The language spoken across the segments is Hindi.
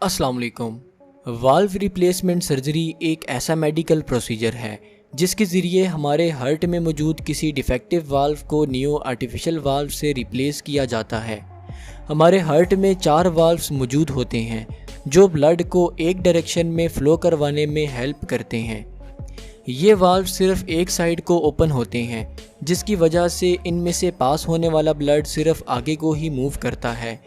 अस्सलाम वालेकुम। वाल्व रिप्लेसमेंट सर्जरी एक ऐसा मेडिकल प्रोसीजर है जिसके ज़रिए हमारे हार्ट में मौजूद किसी डिफेक्टिव वाल्व को न्यू आर्टिफिशियल वाल्व से रिप्लेस किया जाता है। हमारे हार्ट में 4 वाल्व्स मौजूद होते हैं जो ब्लड को एक डायरेक्शन में फ़्लो करवाने में हेल्प करते हैं। ये वाल्व सिर्फ एक साइड को ओपन होते हैं जिसकी वजह से इनमें से पास होने वाला ब्लड सिर्फ आगे को ही मूव करता है।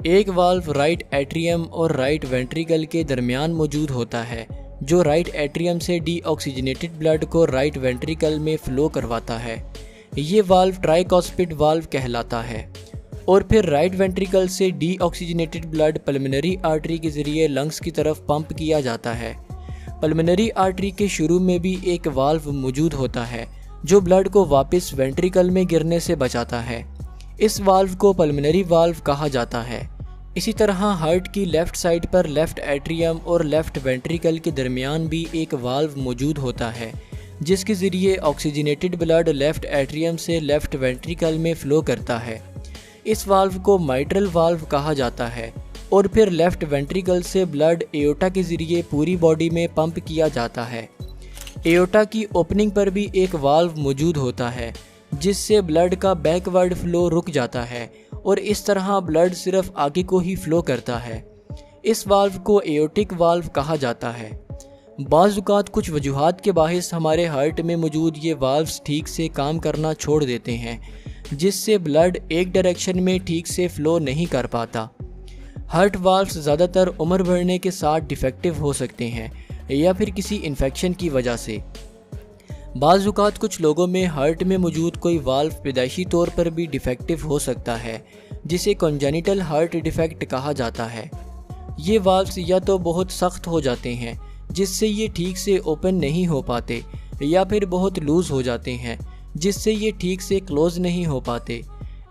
एक वाल्व राइट एट्रियम और राइट वेंट्रिकल के दरमियान मौजूद होता है जो राइट एट्रियम से डीऑक्सीजनेटेड ब्लड को राइट वेंट्रिकल में फ़्लो करवाता है। ये वाल्व ट्राइकॉस्पिड वाल्व कहलाता है। और फिर राइट वेंट्रिकल से डीऑक्सीजनेटेड ब्लड पल्मोनरी आर्टरी के ज़रिए लंग्स की तरफ पंप किया जाता है। पल्मोनरी आर्टरी के शुरू में भी एक वाल्व मौजूद होता है जो ब्लड को वापस वेंट्रिकल में गिरने से बचाता है। इस वाल्व को पल्मोनरी वाल्व कहा जाता है। इसी तरह हार्ट की लेफ़्ट साइड पर लेफ़्ट एट्रियम और लेफ़्ट वेंट्रिकल के दरमियान भी एक वाल्व मौजूद होता है जिसके ज़रिए ऑक्सीजनेटेड ब्लड लेफ़्ट एट्रियम से लेफ़्ट वेंट्रिकल में फ़्लो करता है। इस वाल्व को माइट्रल वाल्व कहा जाता है। और फिर लेफ़्ट वेंट्रिकल से ब्लड एओर्टा के ज़रिए पूरी बॉडी में पंप किया जाता है। एओर्टा की ओपनिंग पर भी एक वाल्व मौजूद होता है जिससे ब्लड का बैकवर्ड फ़्लो रुक जाता है और इस तरह ब्लड सिर्फ आगे को ही फ़्लो करता है। इस वाल्व को एओर्टिक वाल्व कहा जाता है। बाज़ औक़ात कुछ वजूहात के बाहिस हमारे हार्ट में मौजूद ये वाल्व्स ठीक से काम करना छोड़ देते हैं जिससे ब्लड एक डायरेक्शन में ठीक से फ़्लो नहीं कर पाता। हार्ट वाल्व्स ज़्यादातर उम्र बढ़ने के साथ डिफेक्टिव हो सकते हैं या फिर किसी इन्फेक्शन की वजह से। बाज़ औक़ात कुछ लोगों में हार्ट में मौजूद कोई वाल्व पैदाइशी तौर पर भी डिफेक्टिव हो सकता है जिसे कॉन्जेनिटल हार्ट डिफेक्ट कहा जाता है। ये वाल्व्स या तो बहुत सख्त हो जाते हैं जिससे ये ठीक से ओपन नहीं हो पाते या फिर बहुत लूज़ हो जाते हैं जिससे ये ठीक से क्लोज़ नहीं हो पाते।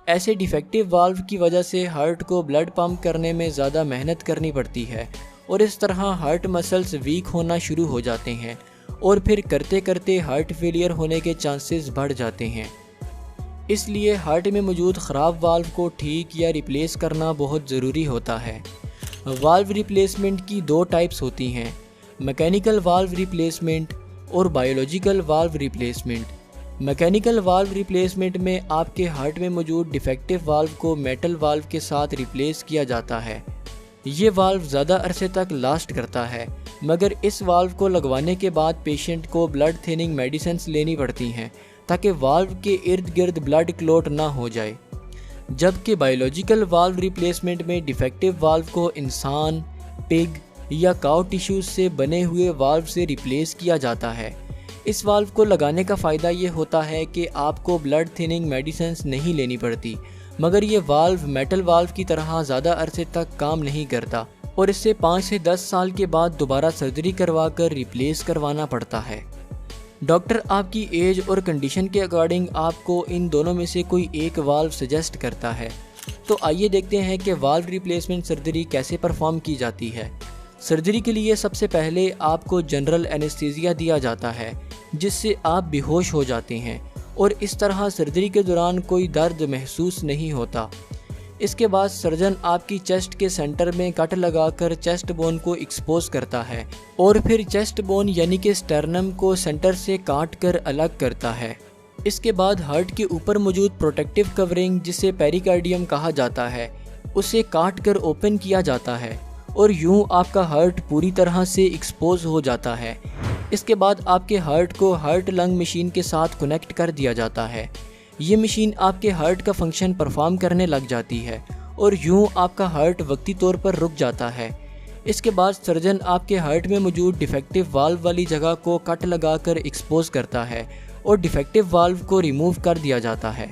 ऐसे डिफेक्टिव वाल्व की वजह से हार्ट को ब्लड पंप करने में ज़्यादा मेहनत करनी पड़ती है और इस तरह हार्ट मसल्स वीक होना शुरू हो जाते हैं और फिर करते करते हार्ट फेलियर होने के चांसेस बढ़ जाते हैं। इसलिए हार्ट में मौजूद ख़राब वाल्व को ठीक या रिप्लेस करना बहुत ज़रूरी होता है। वाल्व रिप्लेसमेंट की 2 टाइप्स होती हैं, मैकेनिकल वाल्व रिप्लेसमेंट और biological valve replacement. Mechanical valve replacement में आपके हार्ट में मौजूद डिफेक्टिव वाल्व को मेटल वाल्व के साथ रिप्लेस किया जाता है। ये वाल्व ज़्यादा अरसे तक लास्ट करता है मगर इस वाल्व को लगवाने के बाद पेशेंट को ब्लड थिनिंग मेडिसिन्स लेनी पड़ती हैं ताकि वाल्व के इर्द गिर्द ब्लड क्लॉट ना हो जाए। जबकि बायोलॉजिकल वाल्व रिप्लेसमेंट में डिफेक्टिव वाल्व को इंसान, पिग या काउ टिश्यूज से बने हुए वाल्व से रिप्लेस किया जाता है। इस वाल्व को लगाने का फ़ायदा ये होता है कि आपको ब्लड थिनिंग मेडिसिन्स नहीं लेनी पड़ती मगर ये वाल्व मेटल वाल्व की तरह ज़्यादा अरसे तक काम नहीं करता और इससे 5 से 10 साल के बाद दोबारा सर्जरी करवा कर रिप्लेस करवाना पड़ता है। डॉक्टर आपकी एज और कंडीशन के अकॉर्डिंग आपको इन दोनों में से कोई एक वाल्व सजेस्ट करता है। तो आइए देखते हैं कि वाल्व रिप्लेसमेंट सर्जरी कैसे परफॉर्म की जाती है। सर्जरी के लिए सबसे पहले आपको जनरल एनेस्थीसिया दिया जाता है जिससे आप बेहोश हो जाते हैं और इस तरह सर्जरी के दौरान कोई दर्द महसूस नहीं होता। इसके बाद सर्जन आपकी चेस्ट के सेंटर में कट लगाकर चेस्ट बोन को एक्सपोज करता है और फिर चेस्ट बोन यानी कि स्टर्नम को सेंटर से काट कर अलग करता है। इसके बाद हार्ट के ऊपर मौजूद प्रोटेक्टिव कवरिंग जिसे पेरिकार्डियम कहा जाता है उसे काट कर ओपन किया जाता है और यूं आपका हार्ट पूरी तरह से एक्सपोज हो जाता है। इसके बाद आपके हार्ट को हार्ट लंग मशीन के साथ कनेक्ट कर दिया जाता है। ये मशीन आपके हार्ट का फंक्शन परफॉर्म करने लग जाती है और यूं आपका हार्ट वक्ती तौर पर रुक जाता है। इसके बाद सर्जन आपके हार्ट में मौजूद डिफेक्टिव वाल्व वाली जगह को कट लगाकर एक्सपोज करता है और डिफेक्टिव वाल्व को रिमूव कर दिया जाता है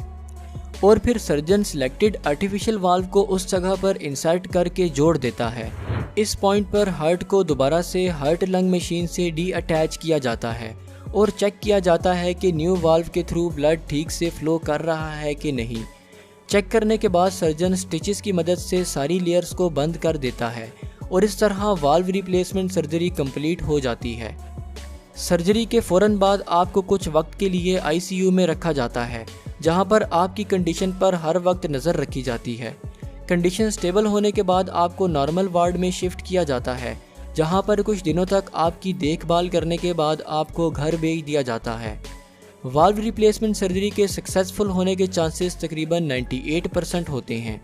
और फिर सर्जन सिलेक्टेड आर्टिफिशियल वाल्व को उस जगह पर इंसर्ट करके जोड़ देता है। इस पॉइंट पर हार्ट को दोबारा से हार्ट लंग मशीन से डी-अटैच किया जाता है और चेक किया जाता है कि न्यू वाल्व के थ्रू ब्लड ठीक से फ़्लो कर रहा है कि नहीं। चेक करने के बाद सर्जन स्टिचेस की मदद से सारी लेयर्स को बंद कर देता है और इस तरह वाल्व रिप्लेसमेंट सर्जरी कंप्लीट हो जाती है। सर्जरी के फ़ौरन बाद आपको कुछ वक्त के लिए आईसीयू में रखा जाता है जहां पर आपकी कंडीशन पर हर वक्त नज़र रखी जाती है। कंडीशन स्टेबल होने के बाद आपको नॉर्मल वार्ड में शिफ्ट किया जाता है, जहां पर कुछ दिनों तक आपकी देखभाल करने के बाद आपको घर भेज दिया जाता है। वाल्व रिप्लेसमेंट सर्जरी के सक्सेसफुल होने के चांसेस तकरीबन 98% होते हैं।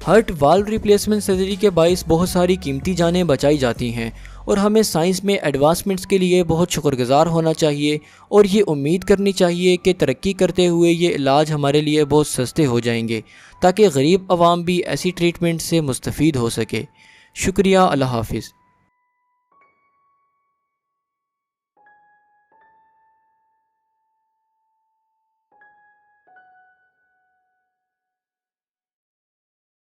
हार्ट वाल्व रिप्लेसमेंट सर्जरी के बाइस बहुत सारी कीमती जानें बचाई जाती हैं और हमें साइंस में एडवांसमेंट्स के लिए बहुत शुक्रगुजार होना चाहिए और ये उम्मीद करनी चाहिए कि तरक्की करते हुए ये इलाज हमारे लिए बहुत सस्ते हो जाएंगे ताकि गरीब आवाम भी ऐसी ट्रीटमेंट से मुस्तफ़ीद हो सके। शुक्रिया। अल्लाह हाफिज़।